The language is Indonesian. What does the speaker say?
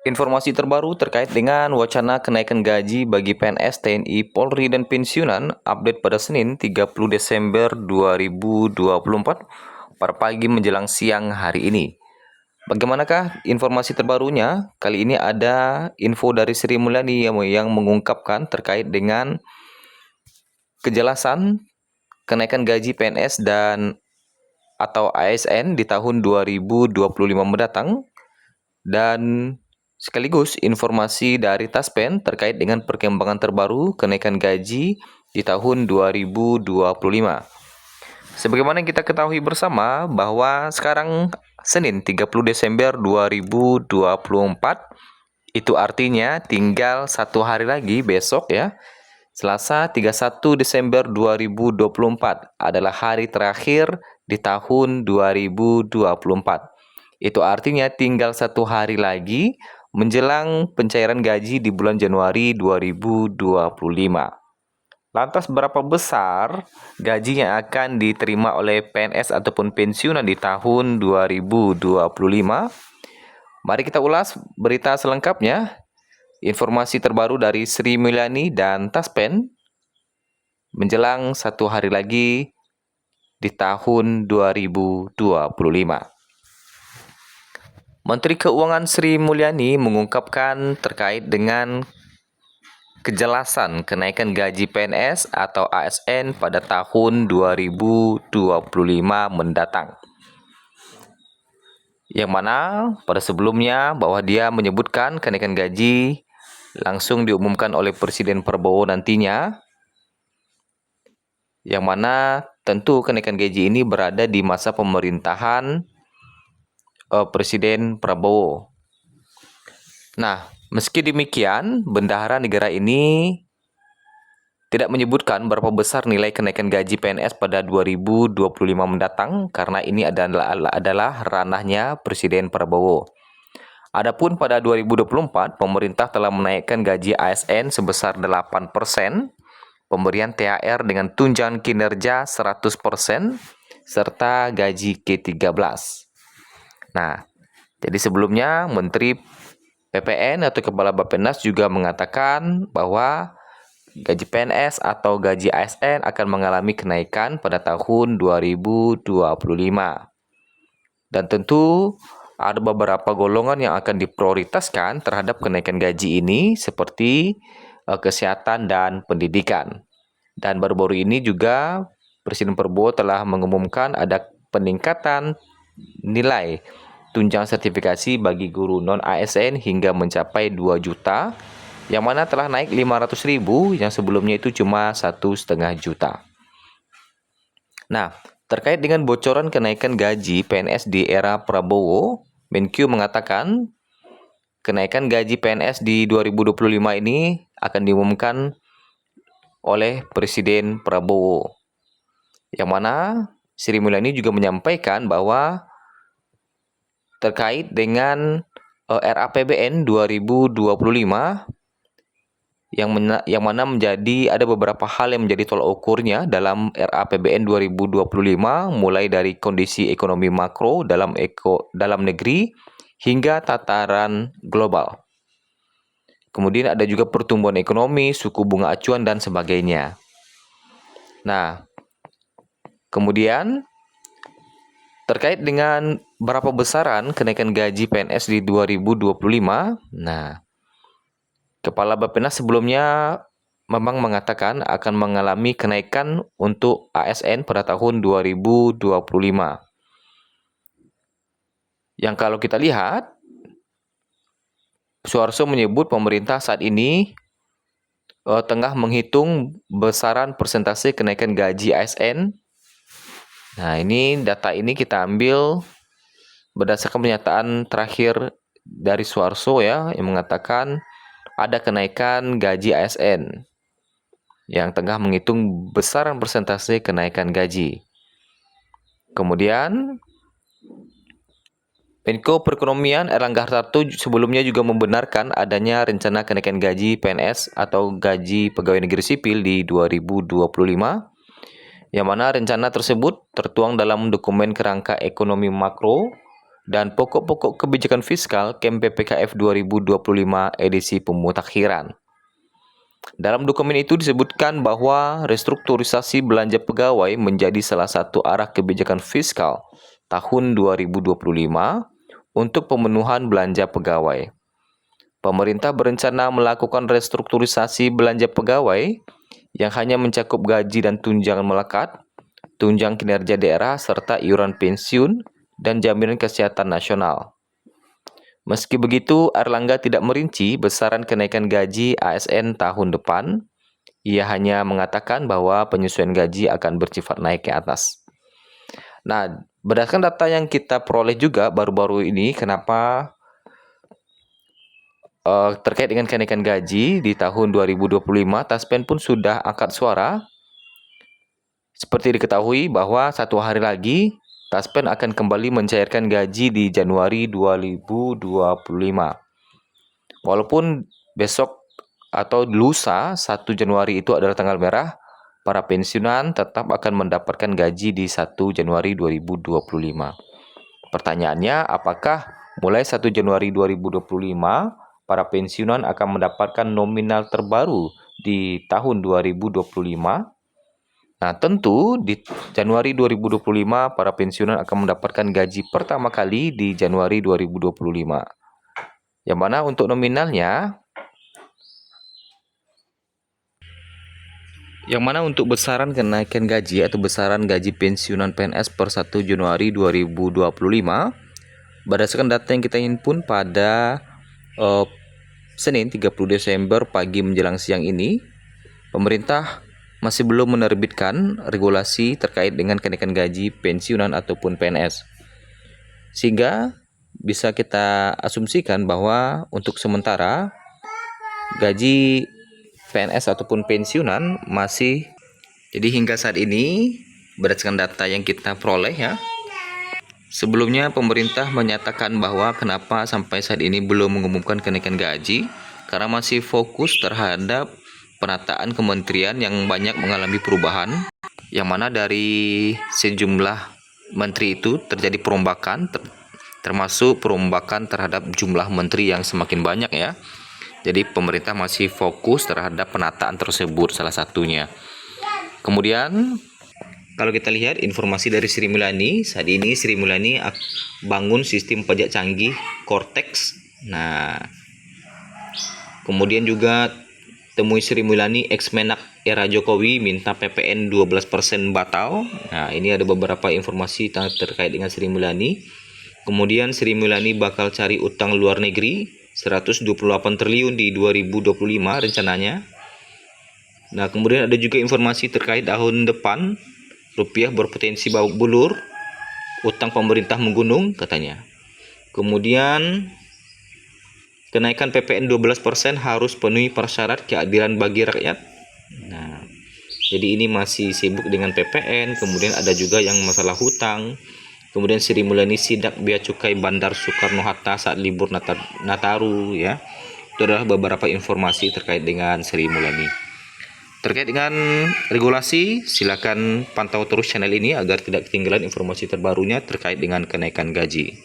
Informasi terbaru terkait dengan wacana kenaikan gaji bagi PNS, TNI, Polri, dan pensiunan update pada Senin 30 Desember 2024 pada pagi menjelang siang hari ini. Bagaimanakah informasi terbarunya? Kali ini ada info dari Sri Mulyani yang mengungkapkan terkait dengan kejelasan kenaikan gaji PNS dan atau ASN di tahun 2025 mendatang, dan sekaligus informasi dari Taspen terkait dengan perkembangan terbaru kenaikan gaji di tahun 2025. Sebagaimana kita ketahui bersama bahwa sekarang Senin 30 Desember 2024, itu artinya tinggal satu hari lagi besok ya. Selasa 31 Desember 2024 adalah hari terakhir di tahun 2024. Itu artinya tinggal satu hari lagi menjelang pencairan gaji di bulan Januari 2025. Lantas berapa besar gaji yang akan diterima oleh PNS ataupun pensiunan di tahun 2025? Mari kita ulas berita selengkapnya. Informasi terbaru dari Sri Mulyani dan Taspen menjelang satu hari lagi di tahun 2025. Menteri Keuangan Sri Mulyani mengungkapkan terkait dengan kejelasan kenaikan gaji PNS atau ASN pada tahun 2025 mendatang. Yang mana pada sebelumnya bahwa dia menyebutkan kenaikan gaji langsung diumumkan oleh Presiden Prabowo nantinya, yang mana tentu kenaikan gaji ini berada di masa pemerintahan Presiden Prabowo. Nah, meski demikian, Bendahara Negara ini tidak menyebutkan berapa besar nilai kenaikan gaji PNS pada 2025 mendatang karena ini adalah ranahnya Presiden Prabowo. Adapun pada 2024, pemerintah telah menaikkan gaji ASN sebesar 8%, pemberian THR dengan tunjangan kinerja 100%, serta gaji K13. Nah, jadi sebelumnya Menteri PPN atau Kepala Bappenas juga mengatakan bahwa gaji PNS atau gaji ASN akan mengalami kenaikan pada tahun 2025. Dan tentu ada beberapa golongan yang akan diprioritaskan terhadap kenaikan gaji ini seperti kesehatan dan pendidikan. Dan baru-baru ini juga Presiden Prabowo telah mengumumkan ada peningkatan nilai tunjangan sertifikasi bagi guru non-ASN hingga mencapai 2 juta, yang mana telah naik 500.000 yang sebelumnya itu cuma 1,5 juta. Nah, terkait dengan bocoran kenaikan gaji PNS di era Prabowo, Menkyu mengatakan kenaikan gaji PNS di 2025 ini akan diumumkan oleh Presiden Prabowo. Yang mana Sri Mulyani juga menyampaikan bahwa terkait dengan RAPBN 2025 yang mana menjadi ada beberapa hal yang menjadi tolak ukurnya dalam RAPBN 2025, mulai dari kondisi ekonomi makro dalam negeri hingga tataran global. Kemudian ada juga pertumbuhan ekonomi, suku bunga acuan dan sebagainya. Nah, kemudian terkait dengan berapa besaran kenaikan gaji PNS di 2025, nah, Kepala Bappenas sebelumnya memang mengatakan akan mengalami kenaikan untuk ASN pada tahun 2025. Yang kalau kita lihat, Suharso menyebut pemerintah saat ini tengah menghitung besaran persentase kenaikan gaji ASN. Nah, data ini kita ambil berdasarkan pernyataan terakhir dari Suharso ya, yang mengatakan ada kenaikan gaji ASN yang tengah menghitung besaran persentase kenaikan gaji. Kemudian Menko Perekonomian Erlangga Hartarto sebelumnya juga membenarkan adanya rencana kenaikan gaji PNS atau gaji pegawai negeri sipil di 2025, yang mana rencana tersebut tertuang dalam dokumen kerangka ekonomi makro dan pokok-pokok kebijakan fiskal KEM PPKF 2025 edisi pemutakhiran. Dalam dokumen itu disebutkan bahwa restrukturisasi belanja pegawai menjadi salah satu arah kebijakan fiskal tahun 2025 untuk pemenuhan belanja pegawai. Pemerintah berencana melakukan restrukturisasi belanja pegawai yang hanya mencakup gaji dan tunjangan melekat, tunjangan kinerja daerah, serta iuran pensiun dan jaminan kesehatan nasional. Meski begitu, Erlangga tidak merinci besaran kenaikan gaji ASN tahun depan. Ia hanya mengatakan bahwa penyesuaian gaji akan bersifat naik ke atas. Nah, berdasarkan data yang kita peroleh juga baru-baru ini, kenapa terkait dengan kenaikan gaji di tahun 2025, Taspen pun sudah angkat suara. Seperti diketahui bahwa satu hari lagi, Taspen akan kembali mencairkan gaji di Januari 2025. Walaupun besok atau lusa 1 Januari itu adalah tanggal merah, para pensiunan tetap akan mendapatkan gaji di 1 Januari 2025. Pertanyaannya, apakah mulai 1 Januari 2025 para pensiunan akan mendapatkan nominal terbaru di tahun 2025? Nah, tentu di Januari 2025 para pensiunan akan mendapatkan gaji pertama kali di Januari 2025. Yang mana untuk nominalnya, untuk besaran kenaikan gaji atau besaran gaji pensiunan PNS per 1 Januari 2025, berdasarkan data yang kita himpun pada Senin 30 Desember pagi menjelang siang ini, pemerintah masih belum menerbitkan regulasi terkait dengan kenaikan gaji pensiunan ataupun PNS. Sehingga bisa kita asumsikan bahwa untuk sementara gaji PNS ataupun pensiunan masih, jadi hingga saat ini berdasarkan data yang kita peroleh ya, sebelumnya pemerintah menyatakan bahwa kenapa sampai saat ini belum mengumumkan kenaikan gaji, karena masih fokus terhadap penataan kementerian yang banyak mengalami perubahan, yang mana dari sejumlah menteri itu terjadi perombakan, termasuk perombakan terhadap jumlah menteri yang semakin banyak ya. Jadi pemerintah masih fokus terhadap penataan tersebut salah satunya. Kemudian kalau kita lihat informasi dari Sri Mulyani, saat ini Sri Mulyani bangun sistem pajak canggih Cortex. Nah, kemudian juga temui Sri Mulyani ex-Menak era Jokowi minta PPN 12% batal. Nah, ini ada beberapa informasi terkait dengan Sri Mulyani. Kemudian Sri Mulyani bakal cari utang luar negeri 128 triliun di 2025 rencananya. Nah, kemudian ada juga informasi terkait tahun depan rupiah berpotensi babak belur, utang pemerintah menggunung katanya. Kemudian kenaikan PPN 12% harus penuhi persyarat keadilan bagi rakyat. Nah, jadi ini masih sibuk dengan PPN, kemudian ada juga yang masalah hutang. Kemudian Sri Mulyani sidak bea cukai Bandar Soekarno-Hatta saat libur Nataru ya. Itu adalah beberapa informasi terkait dengan Sri Mulyani. Terkait dengan regulasi, silakan pantau terus channel ini agar tidak ketinggalan informasi terbarunya terkait dengan kenaikan gaji.